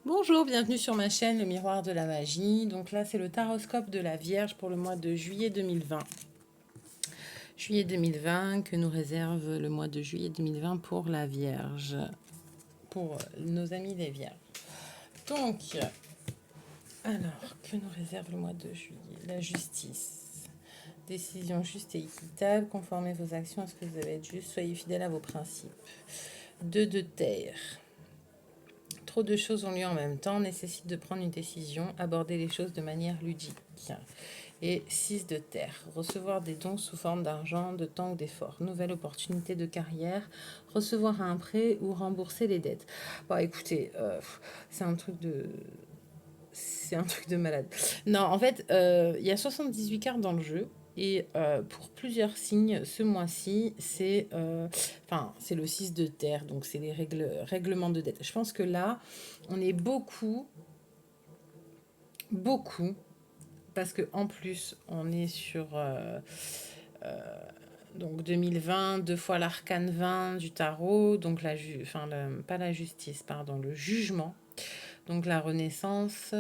Bonjour, bienvenue sur ma chaîne Le Miroir de la Magie. Donc là, c'est le taroscope de la Vierge pour le mois de juillet 2020. Juillet 2020 que nous réserve le mois de juillet 2020 pour la Vierge, pour nos amis les Vierges. Donc, alors, que nous réserve le mois de juillet? La justice. Décision juste et équitable, conformez vos actions à ce que vous avez être juste, soyez fidèles à vos principes. Deux de terre. Trop de choses ont lieu en même temps, nécessite de prendre une décision, aborder les choses de manière ludique. Et 6 de terre, recevoir des dons sous forme d'argent, de temps ou d'effort. Nouvelle opportunité de carrière, recevoir un prêt ou rembourser les dettes. Bon, écoutez, c'est un truc de... C'est un truc de malade. Non, en fait, il y a 78 cartes dans le jeu. Et pour plusieurs signes, ce mois-ci, c'est le 6 de terre, donc c'est les règlements de dette. Je pense que là, on est beaucoup, parce que en plus, on est sur donc 2020, deux fois l'arcane 20 du tarot, donc pas la justice, pardon, le jugement, donc la renaissance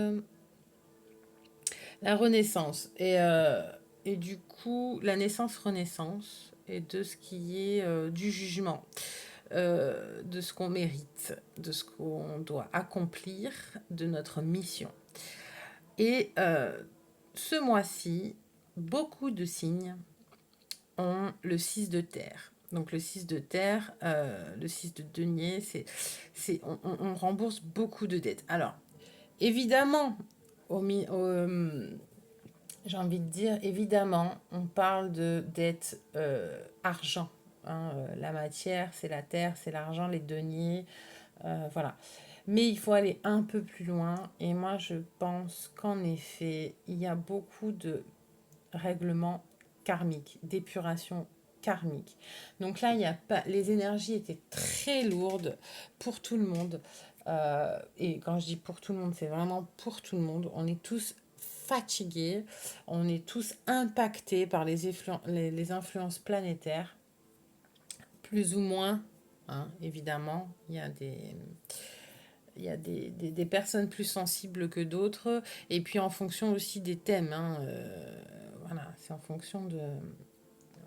et du coup la naissance-renaissance et de ce qui est du jugement, de ce qu'on mérite, de ce qu'on doit accomplir, de notre mission. Et ce mois-ci, beaucoup de signes ont le 6 de terre. Donc le 6 de terre, le 6 de denier, on rembourse beaucoup de dettes. Alors, évidemment, j'ai envie de dire, évidemment, on parle de dettes argent. Hein, la matière, c'est la terre, c'est l'argent, les deniers, voilà. Mais il faut aller un peu plus loin. Et moi, je pense qu'en effet, il y a beaucoup de règlement karmique, d'épuration karmique. Donc là, il y a pas, les énergies étaient très lourdes pour tout le monde. Et quand je dis pour tout le monde, c'est vraiment pour tout le monde. On est tous fatigués, on est tous impactés par les influences planétaires, plus ou moins. Hein, évidemment, il y a des personnes plus sensibles que d'autres, et puis en fonction aussi des thèmes. Hein, voilà, c'est en fonction de,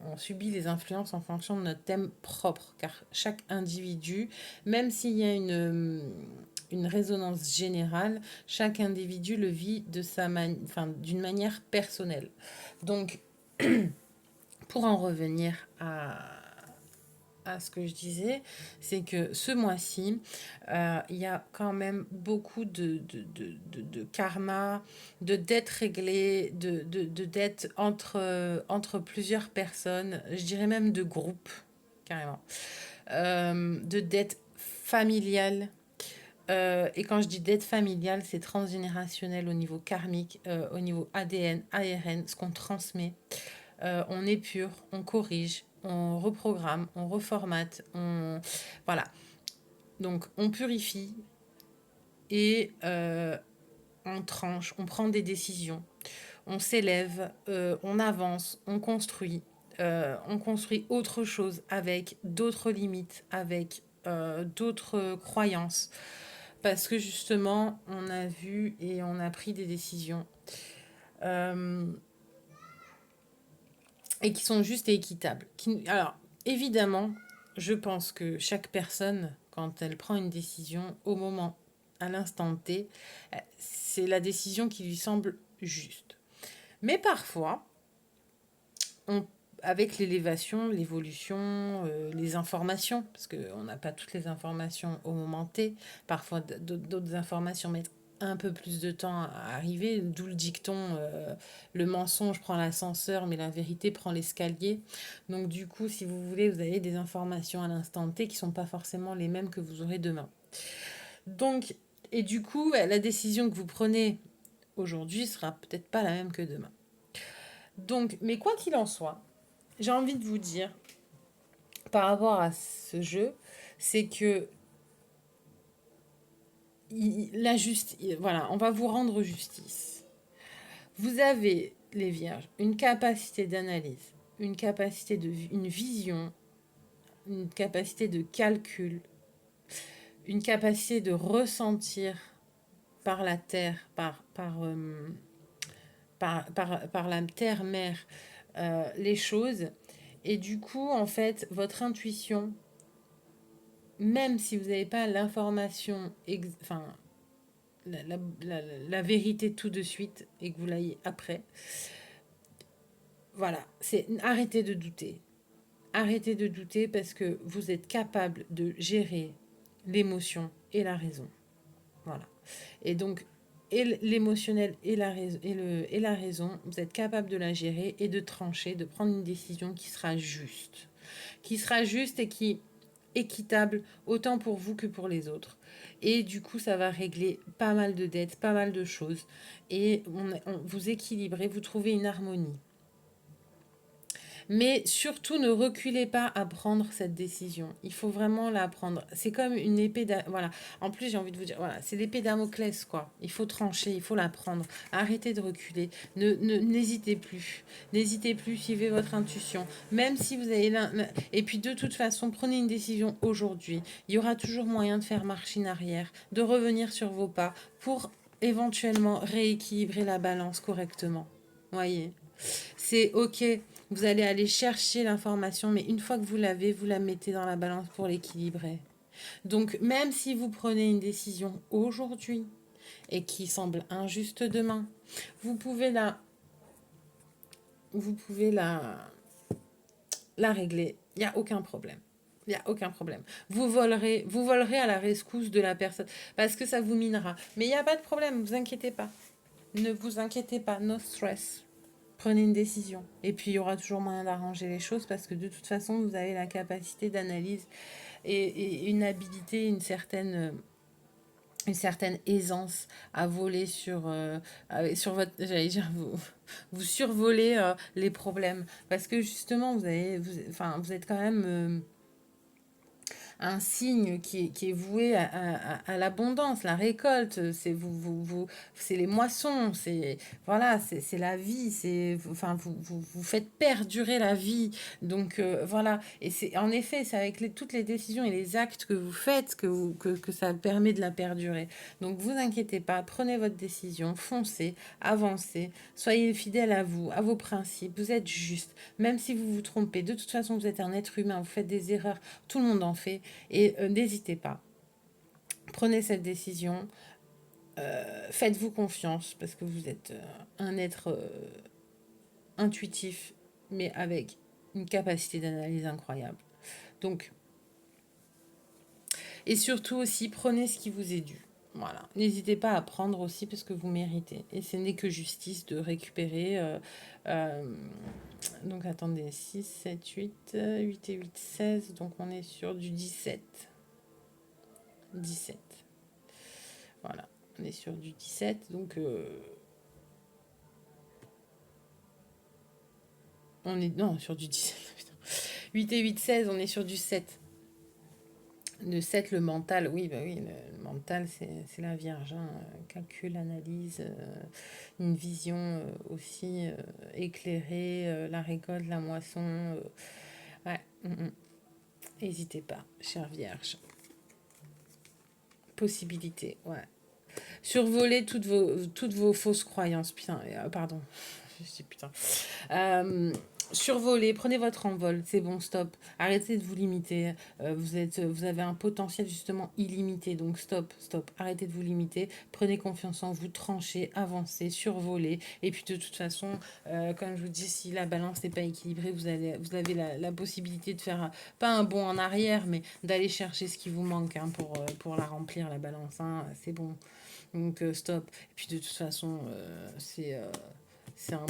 on subit les influences en fonction de notre thème propre, car chaque individu, même s'il y a une résonance générale, chaque individu le vit d'une manière personnelle. Donc, pour en revenir à ce que je disais, c'est que ce mois-ci, il y a quand même beaucoup de karma, de dettes réglées, de dettes entre plusieurs personnes, je dirais même de groupes, carrément, de dettes familiales. Et quand je dis dette familiale, c'est transgénérationnel au niveau karmique, au niveau ADN, ARN, ce qu'on transmet. On épure, on corrige, on reprogramme, on reformate, voilà. Donc on purifie et on tranche, on prend des décisions, on s'élève, on avance, on construit autre chose avec d'autres limites, avec d'autres croyances, parce que justement on a vu et on a pris des décisions. Et qui sont justes et équitables. Alors, évidemment, je pense que chaque personne, quand elle prend une décision au moment, à l'instant T, c'est la décision qui lui semble juste. Mais parfois, on, avec l'élévation, l'évolution, les informations, parce qu'on n'a pas toutes les informations au moment T, parfois d'autres informations mettent un peu plus de temps à arriver, d'où le dicton le mensonge prend l'ascenseur, mais la vérité prend l'escalier. Donc du coup, si vous voulez, vous avez des informations à l'instant T qui ne sont pas forcément les mêmes que vous aurez demain. Donc, et du coup, la décision que vous prenez aujourd'hui sera peut-être pas la même que demain. Donc, mais quoi qu'il en soit, j'ai envie de vous dire, par rapport à ce jeu, c'est que voilà, on va vous rendre justice. Vous avez, les vierges, une capacité d'analyse, une vision, une capacité de calcul, une capacité de ressentir, par la terre, par la terre-mère les choses. Et du coup, en fait, votre intuition, même si vous n'avez pas l'information, enfin, la vérité tout de suite et que vous l'ayez après, voilà, c'est arrêtez de douter. Arrêtez de douter parce que vous êtes capable de gérer l'émotion et la raison. Voilà. Et donc, et l'émotionnel et la raison, vous êtes capable de la gérer et de trancher, de prendre une décision qui sera juste. Qui sera juste et qui équitable autant pour vous que pour les autres. Et du coup, ça va régler pas mal de dettes, pas mal de choses. Et vous équilibrez, vous trouvez une harmonie. Mais surtout, ne reculez pas à prendre cette décision. Il faut vraiment la prendre. C'est comme une épée. Voilà. En plus, j'ai envie de vous dire, voilà, c'est l'épée Damoclès, quoi. Il faut trancher, il faut la prendre. Arrêtez de reculer. N'hésitez plus. N'hésitez plus, suivez votre intuition. Même si vous avez et puis, de toute façon, prenez une décision aujourd'hui. Il y aura toujours moyen de faire machine arrière, de revenir sur vos pas pour éventuellement rééquilibrer la balance correctement. Voyez, c'est ok. Vous allez aller chercher l'information, mais une fois que vous l'avez, vous la mettez dans la balance pour l'équilibrer. Donc, même si vous prenez une décision aujourd'hui et qui semble injuste demain, vous pouvez la, vous pouvez la régler. Il n'y a aucun problème. Il n'y a aucun problème. Vous volerez à la rescousse de la personne parce que ça vous minera. Mais il n'y a pas de problème, ne vous inquiétez pas. Ne vous inquiétez pas, no stress. Prenez une décision. Et puis, il y aura toujours moyen d'arranger les choses parce que de toute façon, vous avez la capacité d'analyse et une habilité, une certaine aisance à voler sur votre... J'allais dire, vous survolez les problèmes. Parce que justement, enfin, vous êtes quand même... un signe qui est voué à l'abondance, la récolte, c'est les moissons, c'est voilà, c'est la vie, enfin vous faites perdurer la vie, donc voilà, et c'est en effet c'est avec toutes les décisions et les actes que vous faites que ça permet de la perdurer. Donc vous inquiétez pas, prenez votre décision, foncez, avancez, soyez fidèle à vous, à vos principes, vous êtes juste, même si vous vous trompez. De toute façon, vous êtes un être humain, vous faites des erreurs, tout le monde en fait. Et n'hésitez pas. Prenez cette décision. Faites-vous confiance parce que vous êtes un être intuitif, mais avec une capacité d'analyse incroyable. Donc, et surtout aussi, prenez ce qui vous est dû. Voilà. N'hésitez pas à prendre aussi parce que vous méritez. Et ce n'est que justice de récupérer. Donc, attendez, 6, 7, 8, 8 et 8, 16. Donc, on est sur du 17. 17. Voilà, on est sur du 17, donc on est non sur du 17. Putain. 8 et 8, 16, on est sur du 7. Le 7, le mental, oui, bah oui, le mental, c'est la Vierge. Hein. Calcul, analyse, une vision aussi éclairée, la récolte, la moisson. Ouais, n'hésitez pas, chère Vierge. Possibilité, ouais. Survoler toutes vos fausses croyances. Putain, pardon. Je dis putain. Survolez, prenez votre envol, c'est bon, stop. Arrêtez de vous limiter. Vous avez un potentiel justement illimité, donc stop, stop. Arrêtez de vous limiter. Prenez confiance en vous, tranchez, avancez, survolez. Et puis de toute façon, comme je vous dis, si la balance n'est pas équilibrée, vous avez la possibilité de faire pas un bond en arrière, mais d'aller chercher ce qui vous manque hein, pour la remplir la balance. Hein, c'est bon. Donc stop. Et puis de toute façon, c'est un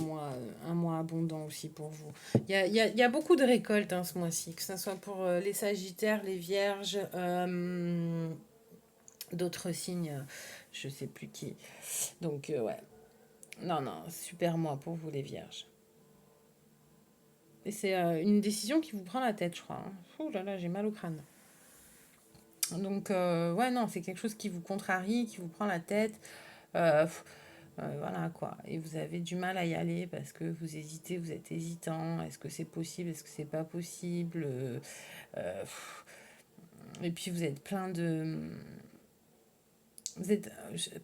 mois abondant aussi pour vous. Il y a beaucoup de récoltes hein, ce mois-ci, que ce soit pour les Sagittaires, les Vierges, d'autres signes, je sais plus qui. Donc ouais, non, non, super mois pour vous les Vierges. Et c'est une décision qui vous prend la tête, je crois. Hein. Ouh là là, j'ai mal au crâne. Donc ouais, non, c'est quelque chose qui vous contrarie, qui vous prend la tête. Euh, voilà quoi. Et vous avez du mal à y aller parce que vous hésitez, vous êtes hésitant. Est-ce que c'est possible? Est-ce que c'est pas possible? Et puis vous êtes plein Vous êtes,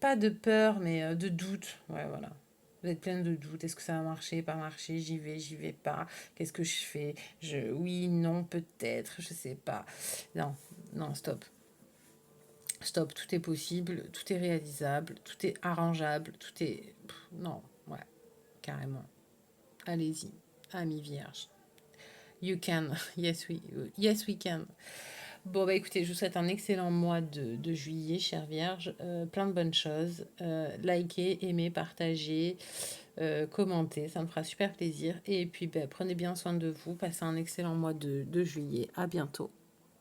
pas de peur, mais de doute. Ouais, voilà. Vous êtes plein de doutes. Est-ce que ça va marcher, pas marcher? J'y vais pas. Qu'est-ce que je fais? Oui, non, peut-être, je sais pas. Non, non, stop. Stop, tout est possible, tout est réalisable, tout est arrangeable, tout est... non, ouais, carrément. Allez-y, amis vierges. You can, yes we can. Bon, bah écoutez, je vous souhaite un excellent mois de juillet, chère Vierge. Plein de bonnes choses. Likez, aimez, partagez, commentez, ça me fera super plaisir. Et puis, bah, prenez bien soin de vous. Passez un excellent mois de juillet. À bientôt.